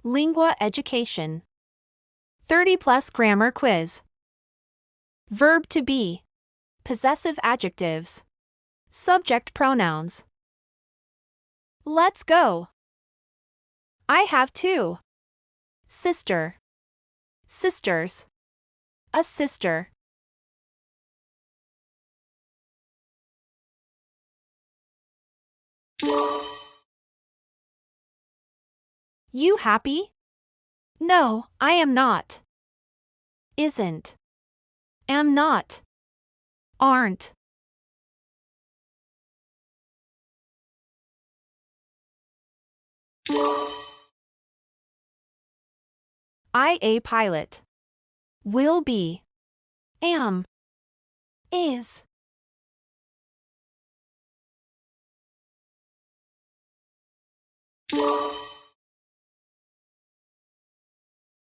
Lingua Education. 30+ grammar quiz. Verb to be. Possessive adjectives. Subject pronouns. Let's go. I have two. Sister. Sisters. A sister. You happy? No, I am not. Isn't. Am not. Aren't. I a pilot. Will be. Am. Is.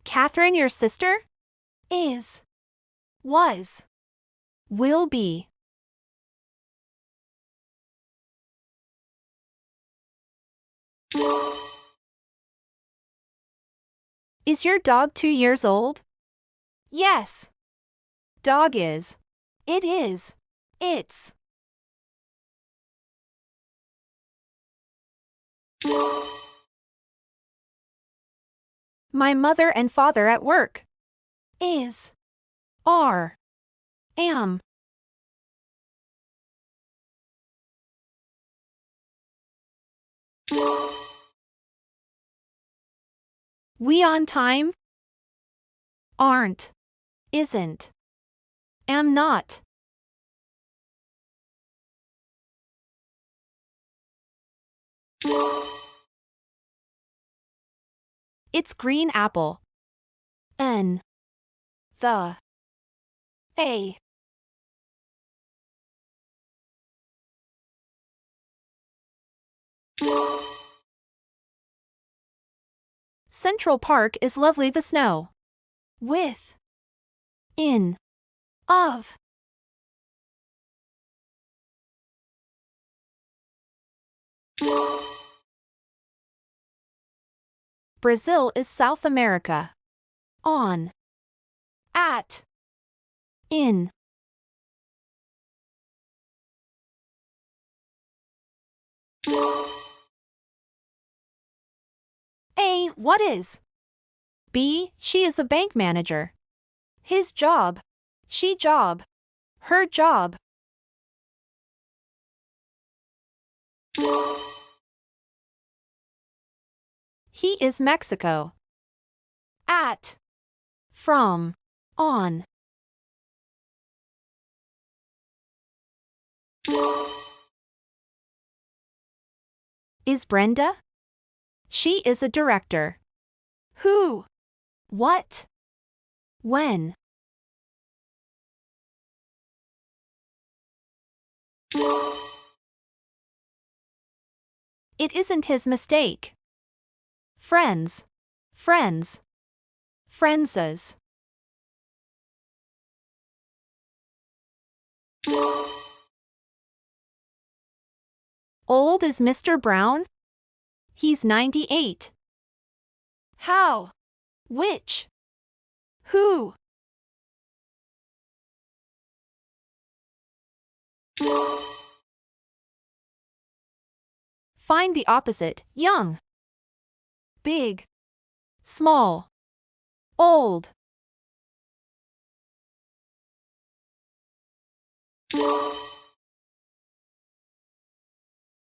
Catherine, your sister? Is. Was. Will be. Is your dog 2 years old? Yes. Dog is. It is. It's. My mother and father at work. Is. Are. Am. We on time? Aren't. Isn't. Am not. It's green apple. N. The. A. Central Park is lovely. The snow. With. In. Of. Brazil is South America. On. At. In. A. What is? B. She is a bank manager. His job. She job. Her job. He is Mexico. At. From. On. Is Brenda? She is a director. Who? What? When? It isn't his mistake. Friends. Friends. Friendses. Old is Mr. Brown? He's 98. How? Which? Who? Find the opposite. Young. Big. Small. Old.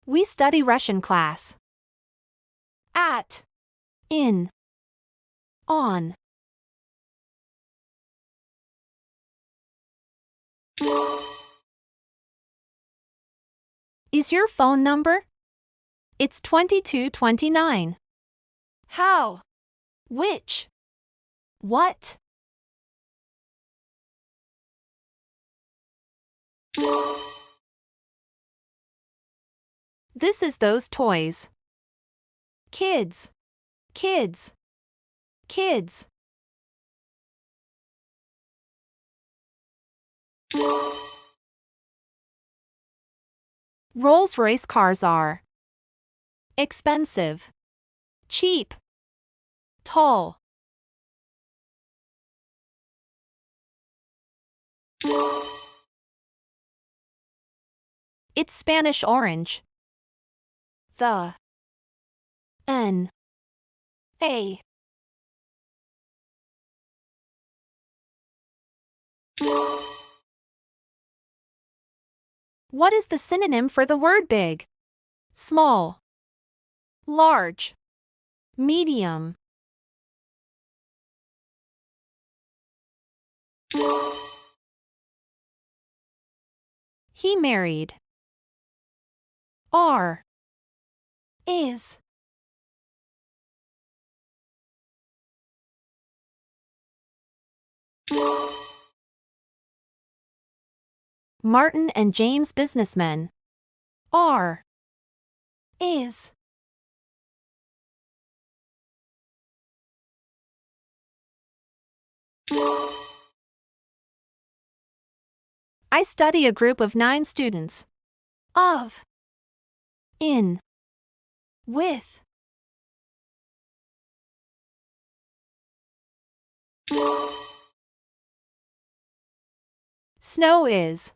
We study Russian class. At. In. On. Is your phone number? It's 2229. How? Which? What? This is those toys. Kids. Kids. Kids. Rolls-Royce cars are expensive, cheap, tall. It's Spanish orange. The N A What is the synonym for the word big? Small, large, medium. He married. Are, is. Martin and James businessmen. Are, is. I study a group of 9 students. Of, in, with. Snow is.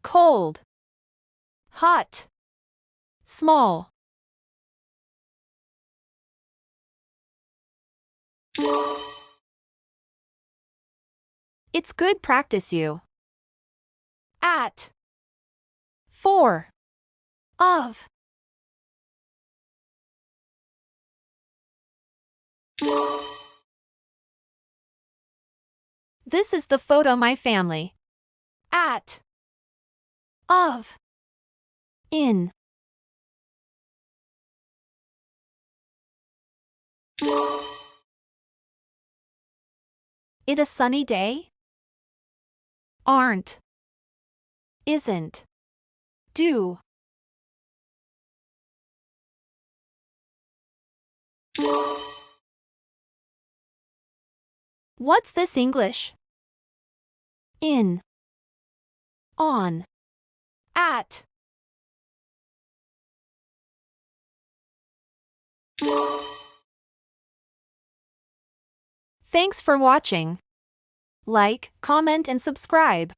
Cold, hot, small. It's good practice you. At, for, of. This is the photo my family. At, of, in. It a sunny day? Aren't, isn't, do. What's this English? In, on, at. Thanks for watching. Like, comment and subscribe.